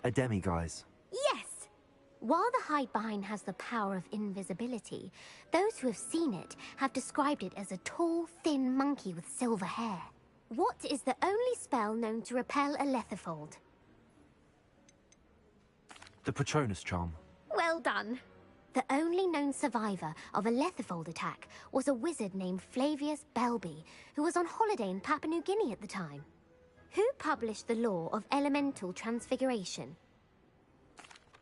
A demiguise. Yes! While the hide behind has the power of invisibility, those who have seen it have described it as a tall, thin monkey with silver hair. What is the only spell known to repel a lethifold? The Patronus charm. Well done. The only known survivor of a lethifold attack was a wizard named Flavius Belby, who was on holiday in Papua New Guinea at the time. Who published the law of elemental transfiguration?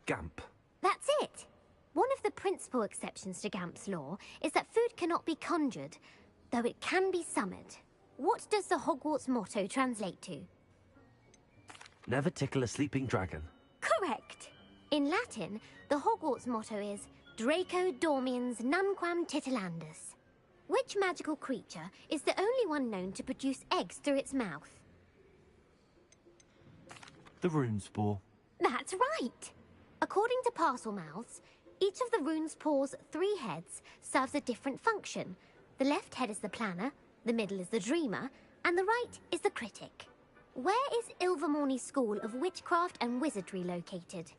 Gamp. That's it! One of the principal exceptions to Gamp's law is that food cannot be conjured, though it can be summoned. What does the Hogwarts motto translate to? Never tickle a sleeping dragon. Correct! In Latin, the Hogwarts motto is Draco dormiens nunquam titilandus. Which magical creature is the only one known to produce eggs through its mouth? The rune spore. That's right! According to Parselmouths, each of the rune's paws' 3 heads serves a different function. The left head is the planner, the middle is the dreamer, and the right is the critic. Where is Ilvermorny's School of Witchcraft and Wizardry located?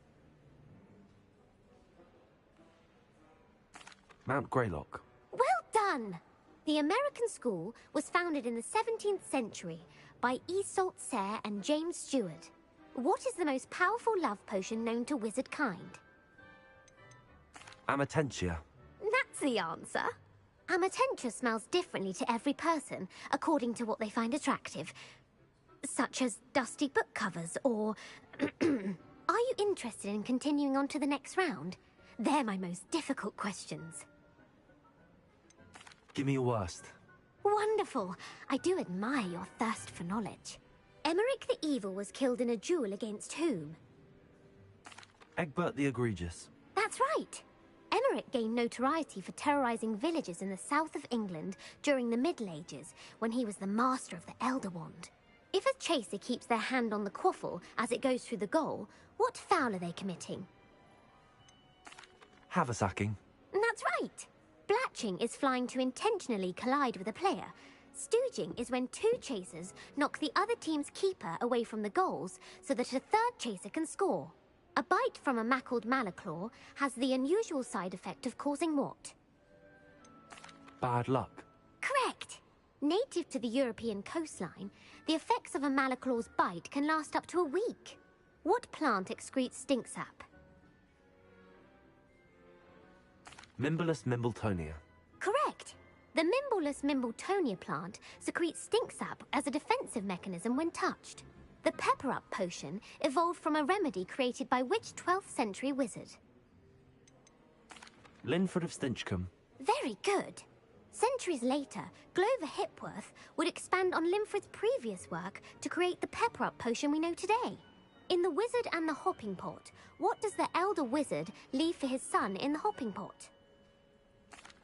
Mount Greylock. Well done! The American school was founded in the 17th century by Iseult Sayre and James Stewart. What is the most powerful love potion known to wizard kind? Amatentia. That's the answer. Amatentia smells differently to every person, according to what they find attractive. Such as dusty book covers, or... Are you interested in continuing on to the next round? They're my most difficult questions. Give me your worst. Wonderful. I do admire your thirst for knowledge. Emeric the Evil was killed in a duel against whom? Egbert the Egregious. That's right. Emeric gained notoriety for terrorizing villages in the south of England during the Middle Ages, when he was the master of the Elder Wand. If a chaser keeps their hand on the quaffle as it goes through the goal, what foul are they committing? Haversacking. That's right. Blatching is flying to intentionally collide with a player. Stooging is when 2 chasers knock the other team's keeper away from the goals so that a third chaser can score. A bite from a mackled malaclaw has the unusual side effect of causing what? Bad luck. Correct! Native to the European coastline, the effects of a malaclaw's bite can last up to a week. What plant excretes stink sap? Mimblus Mimbletonia. Correct! The Mimblus Mimbletonia plant secretes stink sap as a defensive mechanism when touched. The Pepper-Up potion evolved from a remedy created by which 12th century wizard? Linford of Stinchcombe. Very good. Centuries later, Glover Hipworth would expand on Linford's previous work to create the Pepper-Up potion we know today. In The Wizard and the Hopping Pot, what does the elder wizard leave for his son in the hopping pot?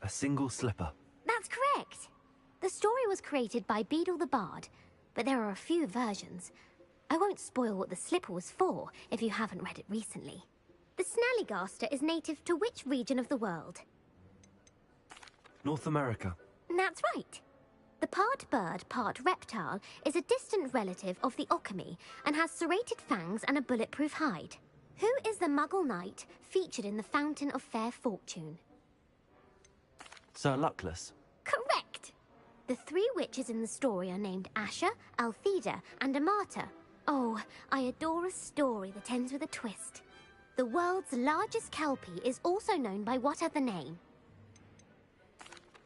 A single slipper. That's correct. The story was created by Beadle the Bard, but there are a few versions. I won't spoil what the slipper was for if you haven't read it recently. The Snallygaster is native to which region of the world? North America. That's right. The part bird, part reptile is a distant relative of the Occamy and has serrated fangs and a bulletproof hide. Who is the Muggle knight featured in the Fountain of Fair Fortune? Sir Luckless. Correct! The 3 witches in the story are named Asha, Altheda, and Amata. Oh, I adore a story that ends with a twist. The world's largest kelpie is also known by what other name?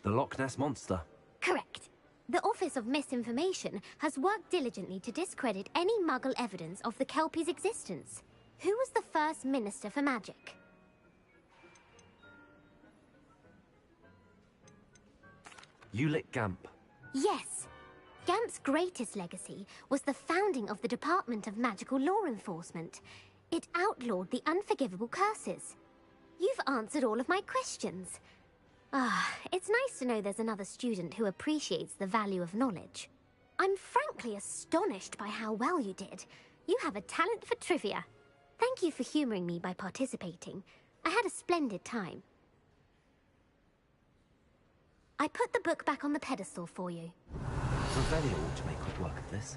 The Loch Ness Monster. Correct. The Office of Misinformation has worked diligently to discredit any Muggle evidence of the kelpie's existence. Who was the first Minister for Magic? Ulick Gamp. Yes. Gamp's greatest legacy was the founding of the Department of Magical Law Enforcement. It outlawed the unforgivable curses. You've answered all of my questions. It's nice to know there's another student who appreciates the value of knowledge. I'm frankly astonished by how well you did. You have a talent for trivia. Thank you for humoring me by participating. I had a splendid time. I put the book back on the pedestal for you. Revelio ought to make quick work of this.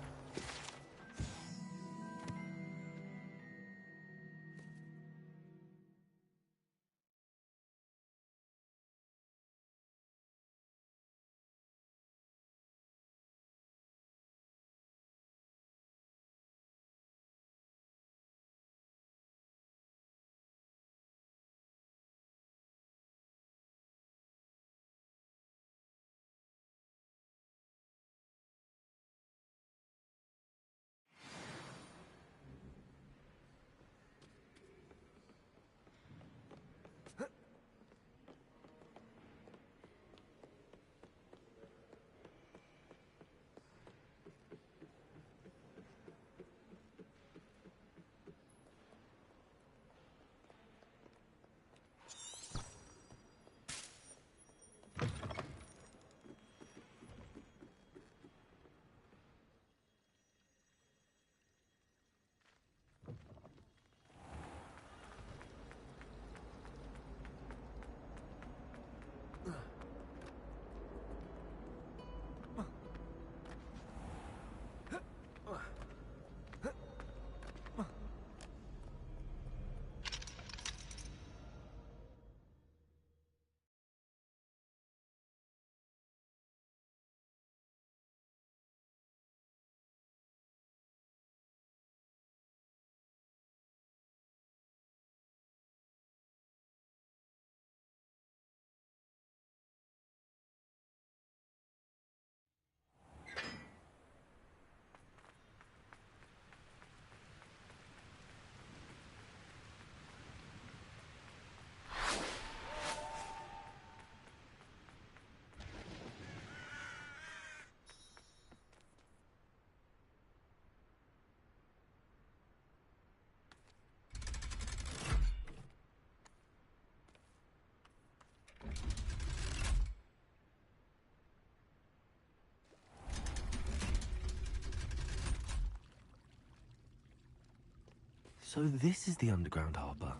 So this is the underground harbour.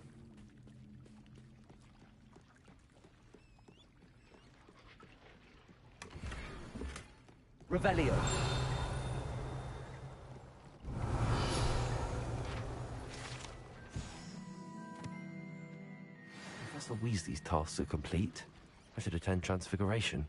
Revelio. Professor Weasley's tasks are complete. I should attend Transfiguration.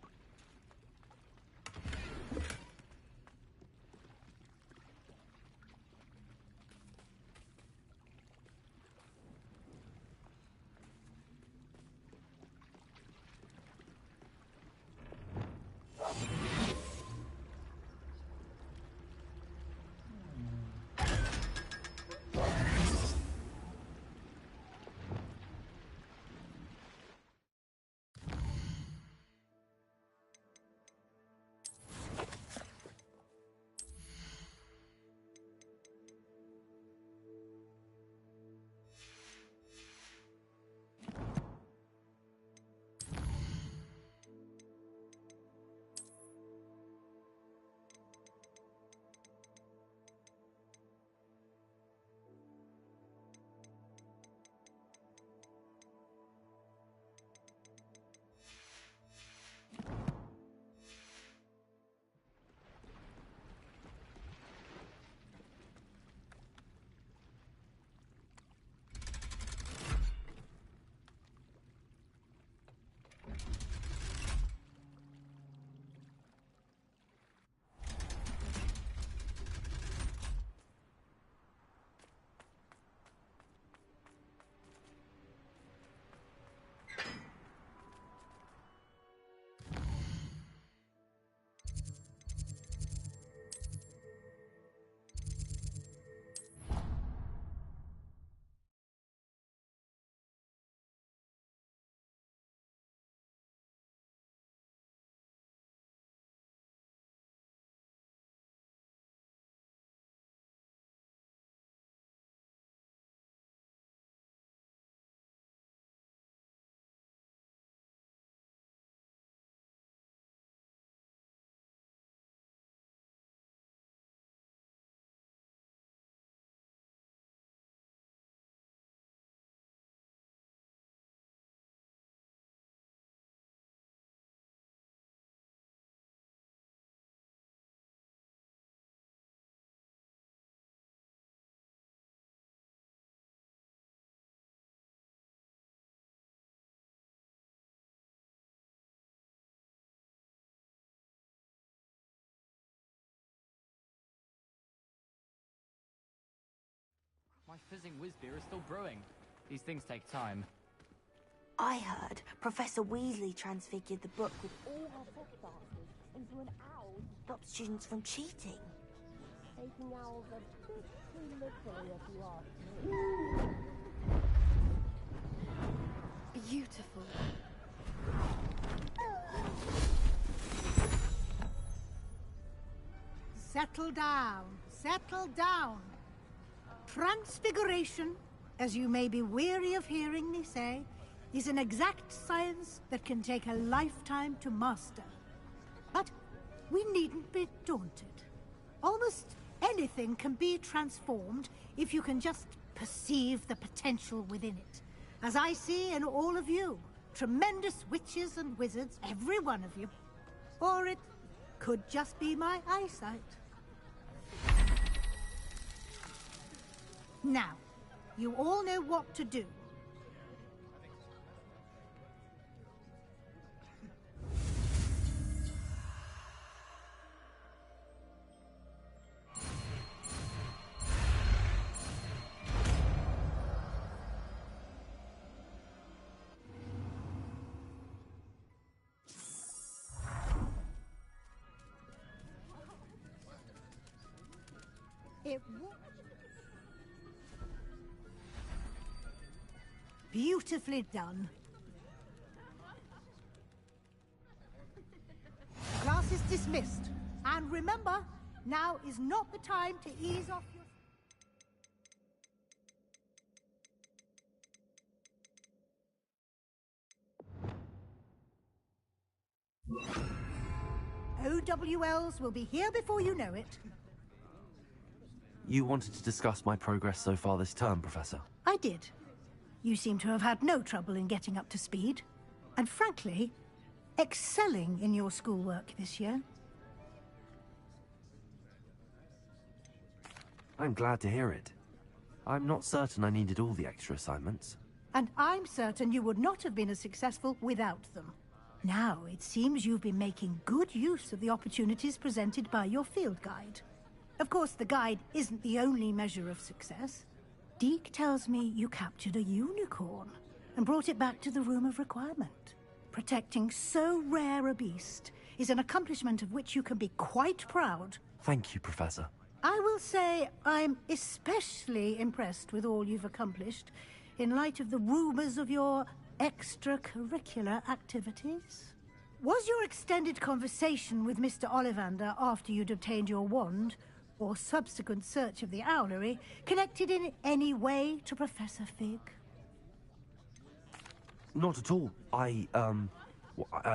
My fizzing whiz beer is still brewing. These things take time. I heard Professor Weasley transfigured the book with all her footbastards into an owl to stop students from cheating. Taking owls a bit too literally, if you ask me. Beautiful. Settle down. Settle down. Transfiguration, as you may be weary of hearing me say, is an exact science that can take a lifetime to master. But we needn't be daunted. Almost anything can be transformed if you can just perceive the potential within it. As I see in all of you, tremendous witches and wizards, every one of you. Or it could just be my eyesight. Now, you all know what to do. Beautifully done. Class is dismissed. And remember, now is not the time to ease off your... OWLs will be here before you know it. You wanted to discuss my progress so far this term, Professor. I did. You seem to have had no trouble in getting up to speed. And frankly, excelling in your schoolwork this year. I'm glad to hear it. I'm not certain I needed all the extra assignments. And I'm certain you would not have been as successful without them. Now, it seems you've been making good use of the opportunities presented by your field guide. Of course, the guide isn't the only measure of success. Deke tells me you captured a unicorn and brought it back to the Room of Requirement. Protecting so rare a beast is an accomplishment of which you can be quite proud. Thank you, Professor. I will say I'm especially impressed with all you've accomplished in light of the rumors of your extracurricular activities. Was your extended conversation with Mr. Ollivander after you'd obtained your wand, or subsequent search of the owlery, connected in any way to Professor Fig? Not at all. I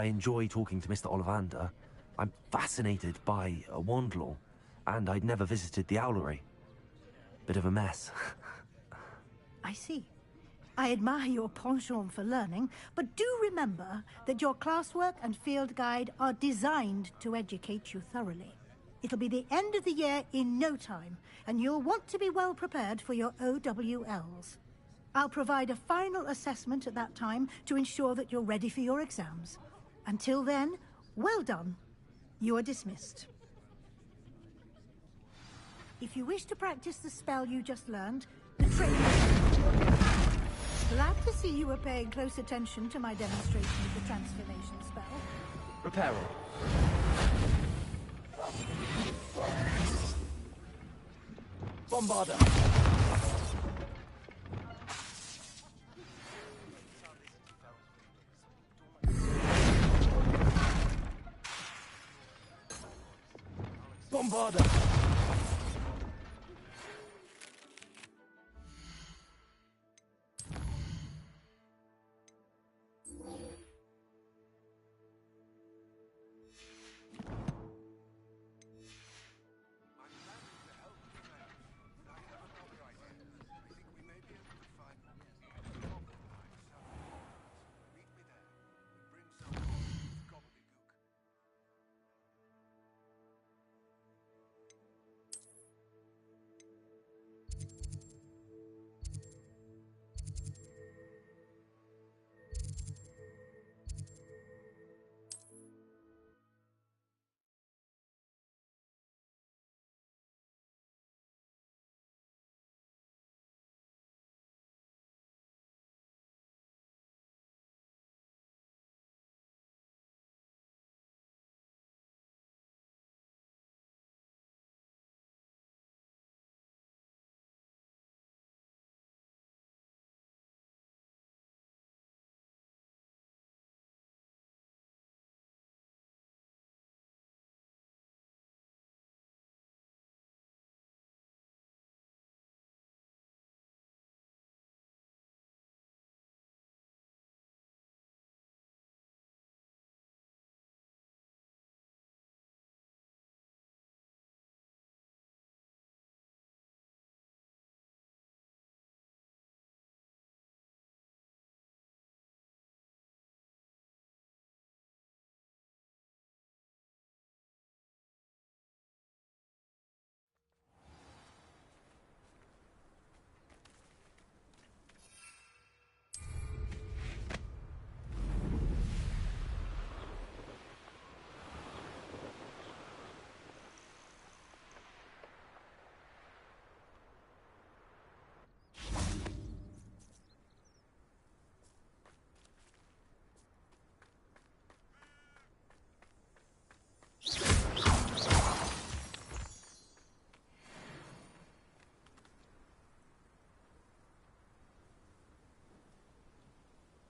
enjoy talking to Mr. Ollivander. I'm fascinated by wand law, and I'd never visited the owlery. Bit of a mess. I see. I admire your penchant for learning, but do remember that your classwork and field guide are designed to educate you thoroughly. It'll be the end of the year in no time, and you'll want to be well prepared for your OWLs. I'll provide a final assessment at that time to ensure that you're ready for your exams. Until then, well done. You are dismissed. If you wish to practice the spell you just learned, the training... Glad to see you were paying close attention to my demonstration of the transformation spell. Reparo. Bombarda. Bombarda.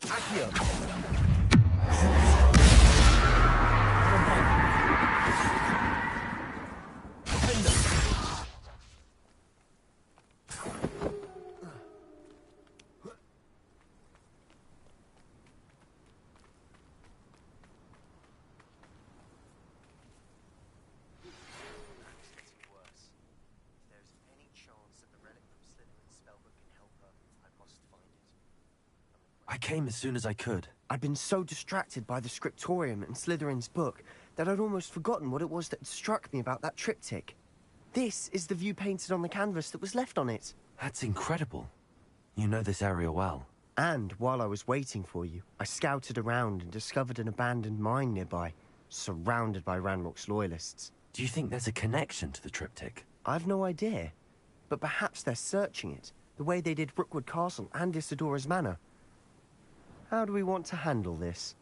Accio. I came as soon as I could. I'd been so distracted by the scriptorium and Slytherin's book that I'd almost forgotten what it was that struck me about that triptych. This is the view painted on the canvas that was left on it. That's incredible. You know this area well. And while I was waiting for you, I scouted around and discovered an abandoned mine nearby, surrounded by Ranrock's loyalists. Do you think there's a connection to the triptych? I've no idea, but perhaps they're searching it, the way they did Rookwood Castle and Isidora's Manor. How do we want to handle this?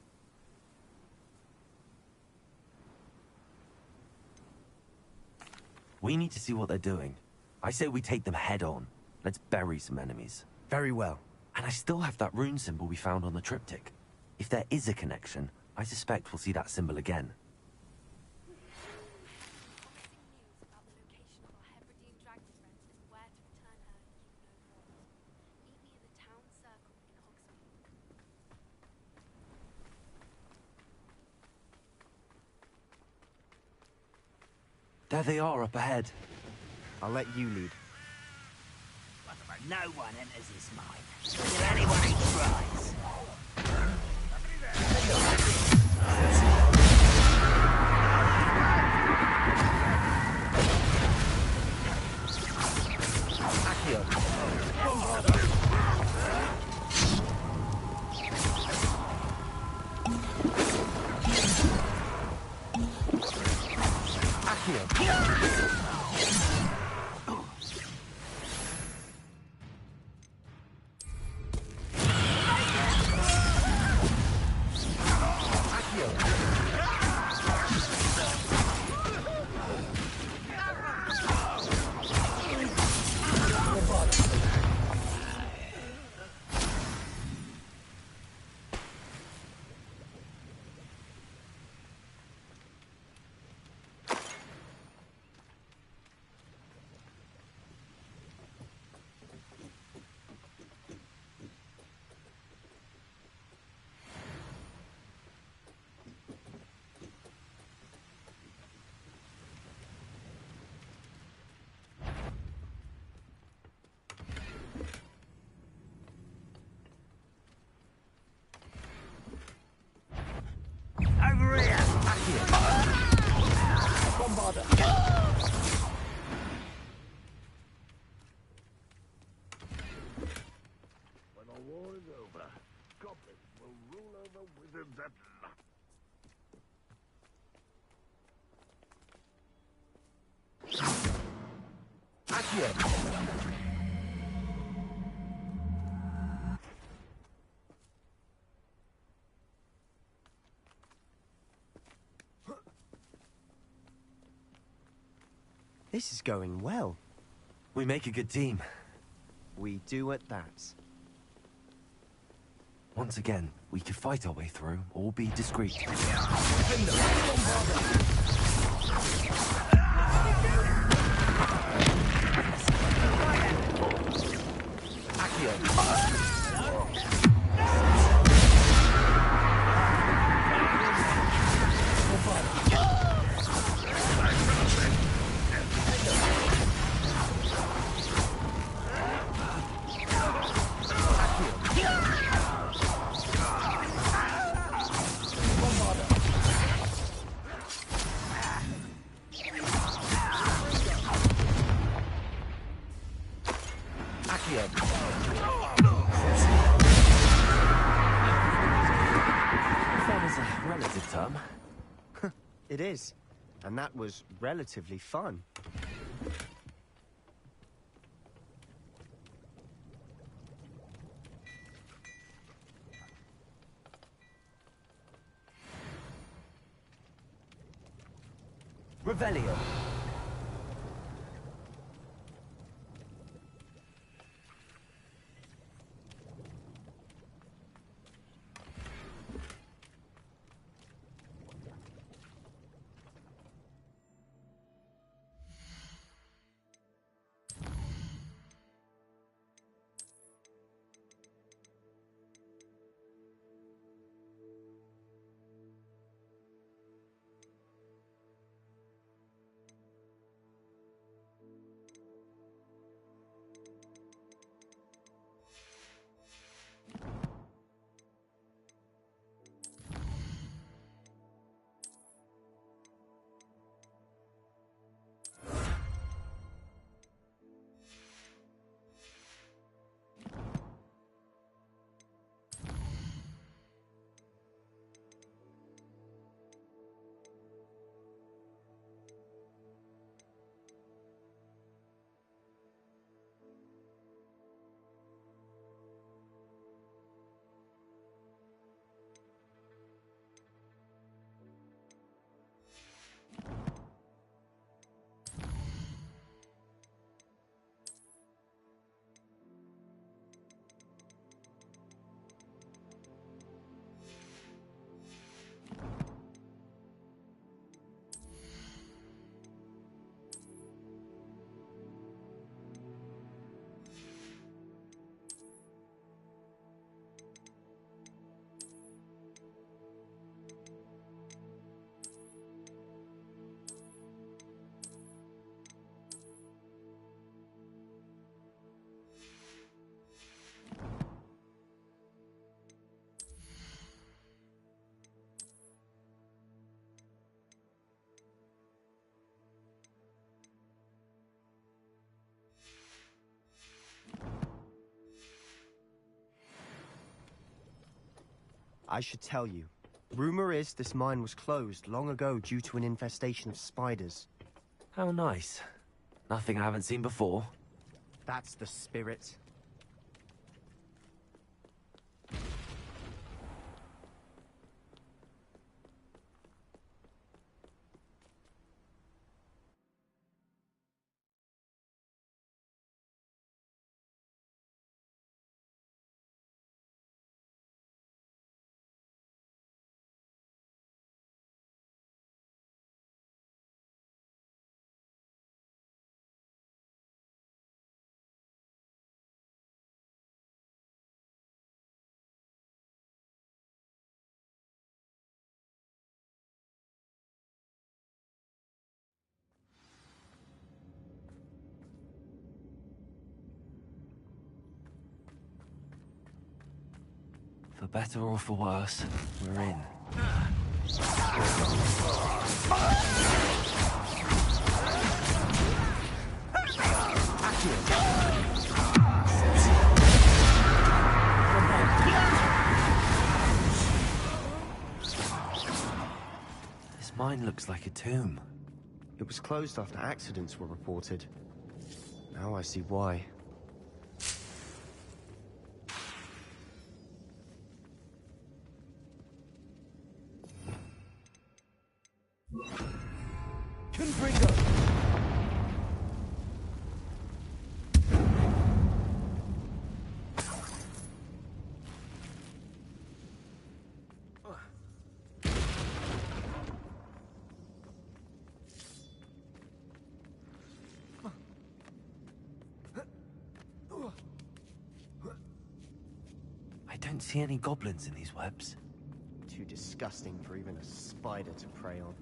We need to see what they're doing. I say we take them head on. Let's bury some enemies. Very well. And I still have that rune symbol we found on the triptych. If there is a connection, I suspect we'll see that symbol again. There they are up ahead. I'll let you lead. No one enters his mind. Will anyone eat fries? Over here! Bombarder! When the war is over, goblins will rule over wizards at last. Accio! This is going well. We make a good team. We do at that. Once again, we could fight our way through, or be discreet. Fun is a relative term. It is. And that was relatively fun. Revelio. I should tell you. Rumor is this mine was closed long ago due to an infestation of spiders. How nice. Nothing I haven't seen before. That's the spirit. For better or for worse, we're in. This mine looks like a tomb. It was closed after accidents were reported. Now I see why. I don't see any goblins in these webs. Too disgusting for even a spider to prey on.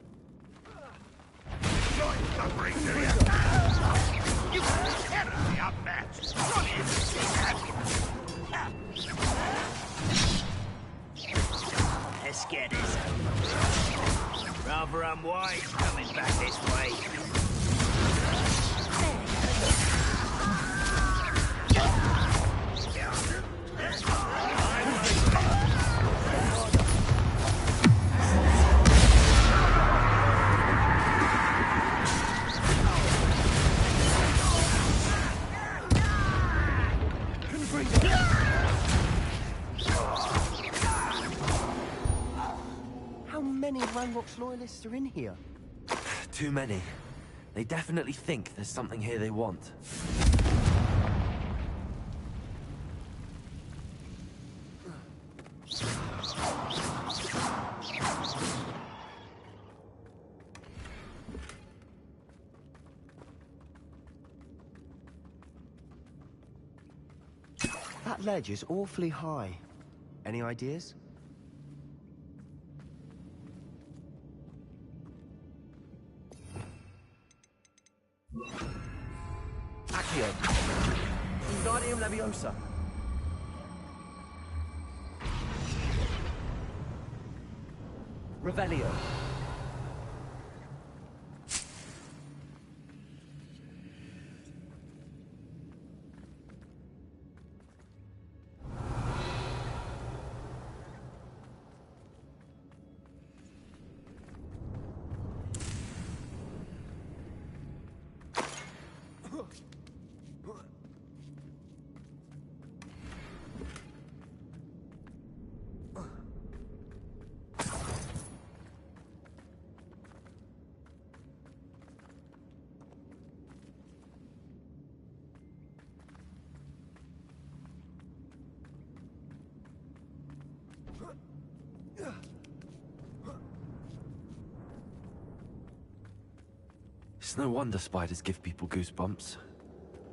Join suffering, do you? You are terribly outmatched. Run in, see that? Let's get this over. Rather unwise coming back this way. How many Ranrock's loyalists are in here? Too many. They definitely think there's something here they want. That ledge is awfully high. Any ideas? Accio! Wingardium Leviosa! Revelio! It's no wonder spiders give people goosebumps.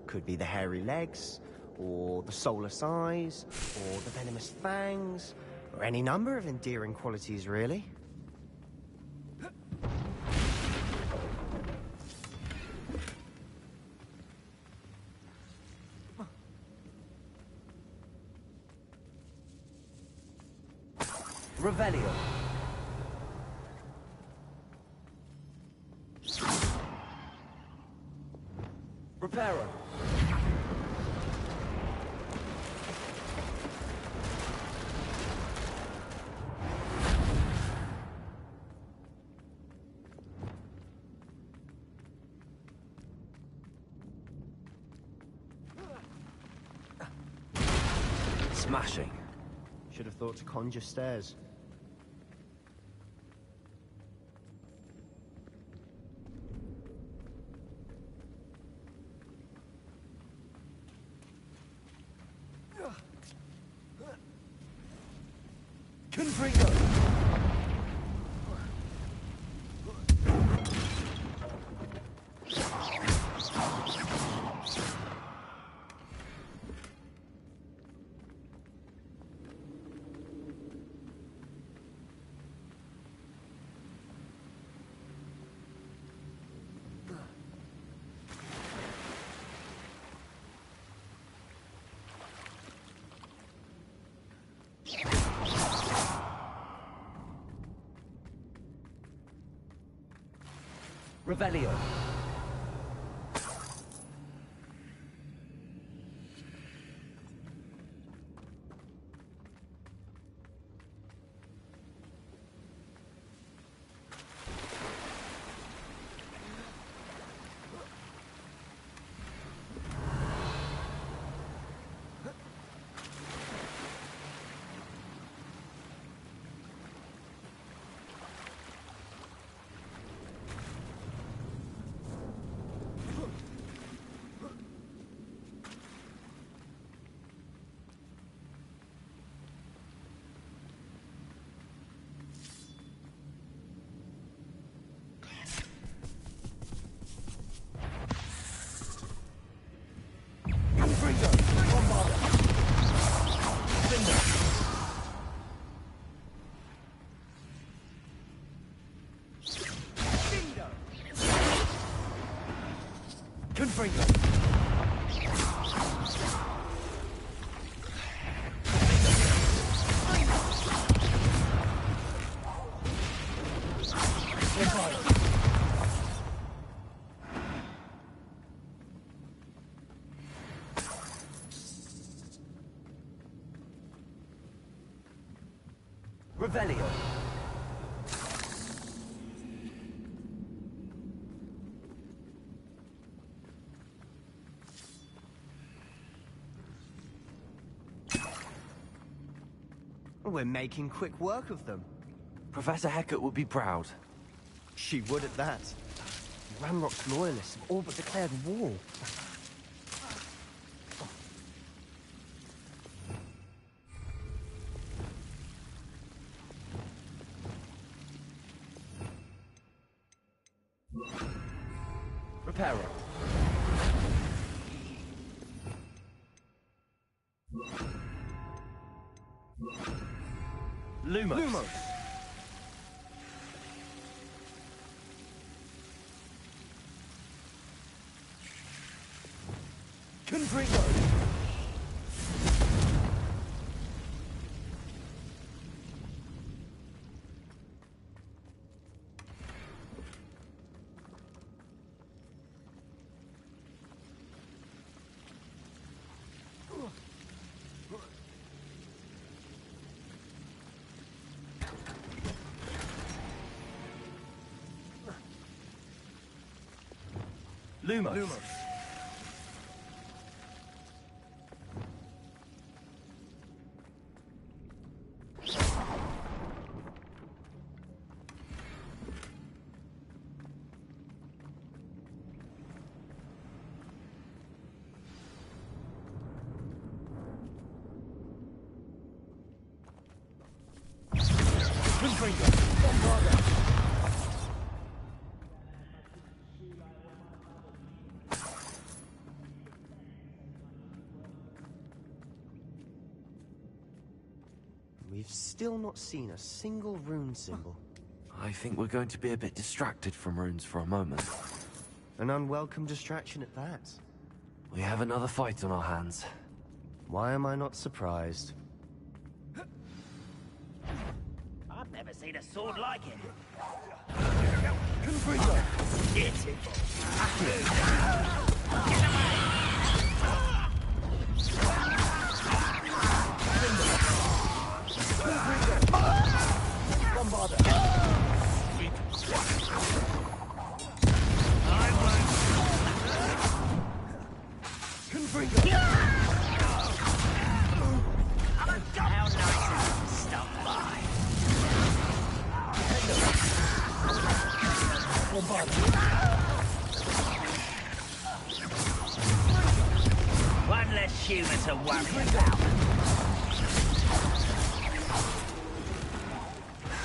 Could be the hairy legs, or the soulless eyes, or the venomous fangs, or any number of endearing qualities, really. Revelio! Reparo! Smashing. Should have thought to conjure stairs. Confringo! Revelio. Confringo! Revelio. We're making quick work of them. Professor Hecat would be proud. She would at that. Ranrock's loyalists have all but declared war. Reparo. Lumos. Confringo. Lumos. Confringo. Bombarda. We've still not seen a single rune symbol. I think we're going to be a bit distracted from runes for a moment. An unwelcome distraction at that. We have another fight on our hands. Why am I not surprised? I've never seen a sword like it. Confringo. Get it. Bombarda. Confringo. Nothing to worry about.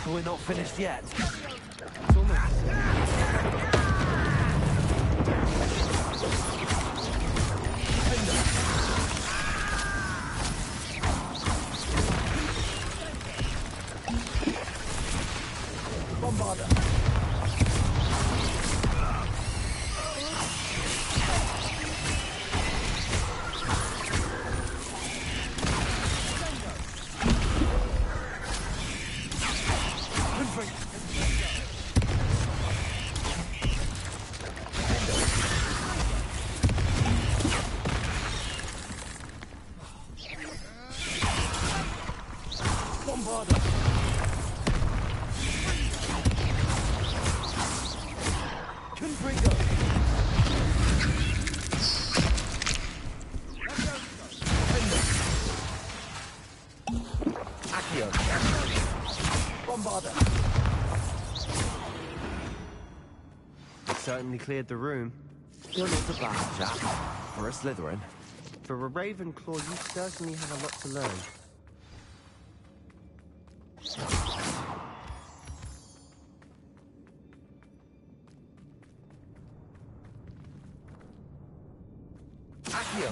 We're not finished yet. It's almost... Bombarder. Bombarder. Confringo. Accio. Bombarder. It certainly cleared the room. You're not a bad chap. For a Slytherin. For a Ravenclaw, you certainly have a lot to learn. Accio.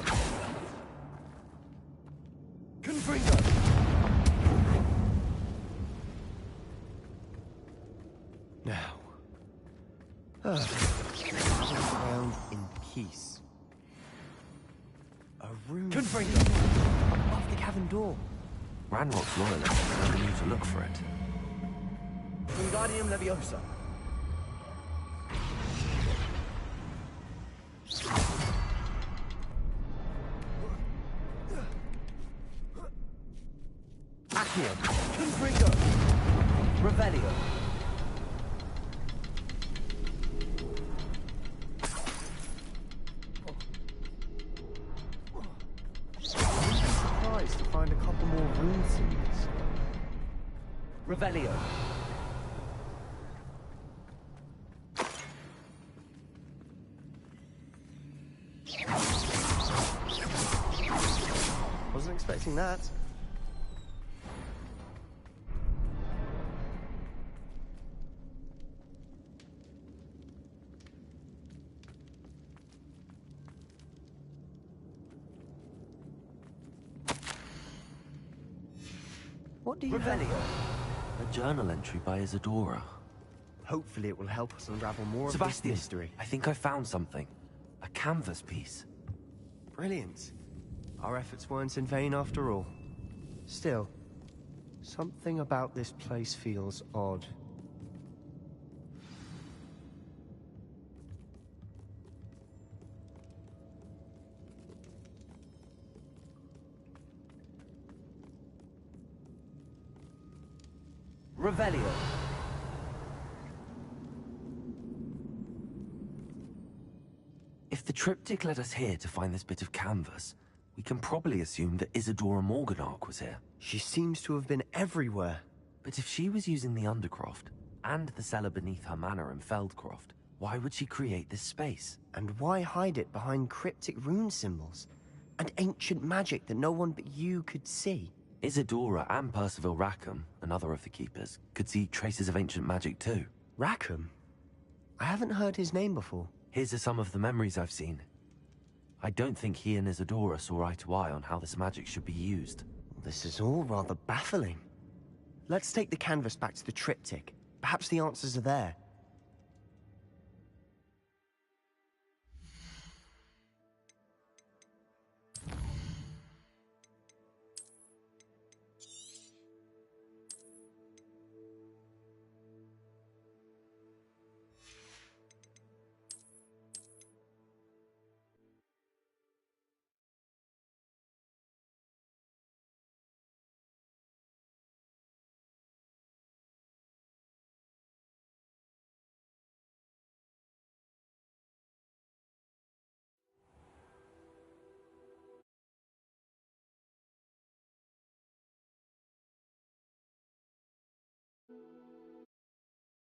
Confringo. Now. Around in peace. A room Confringo. off the cavern door. Ranrock's loyalists telling you to look for it. Wingardium Leviosa. Accio. Confringo. Revelio. Surprised to find a couple more rune symbols. Revelio. Wasn't expecting that. What do you have? A journal entry by Isadora. Hopefully it will help us unravel more Sebastian, of this mystery. I think I found something. A canvas piece. Brilliant. Our efforts weren't in vain after all. Still, something about this place feels odd. Revelio. If the triptych led us here to find this bit of canvas, we can probably assume that Isadora Morganach was here. She seems to have been everywhere. But if she was using the Undercroft, and the cellar beneath her manor in Feldcroft, why would she create this space? And why hide it behind cryptic rune symbols? And ancient magic that no one but you could see? Isadora and Percival Rackham, another of the Keepers, could see traces of ancient magic too. Rackham? I haven't heard his name before. Here's some of the memories I've seen. I don't think he and Isadora saw eye to eye on how this magic should be used. This is all rather baffling. Let's take the canvas back to the triptych. Perhaps the answers are there.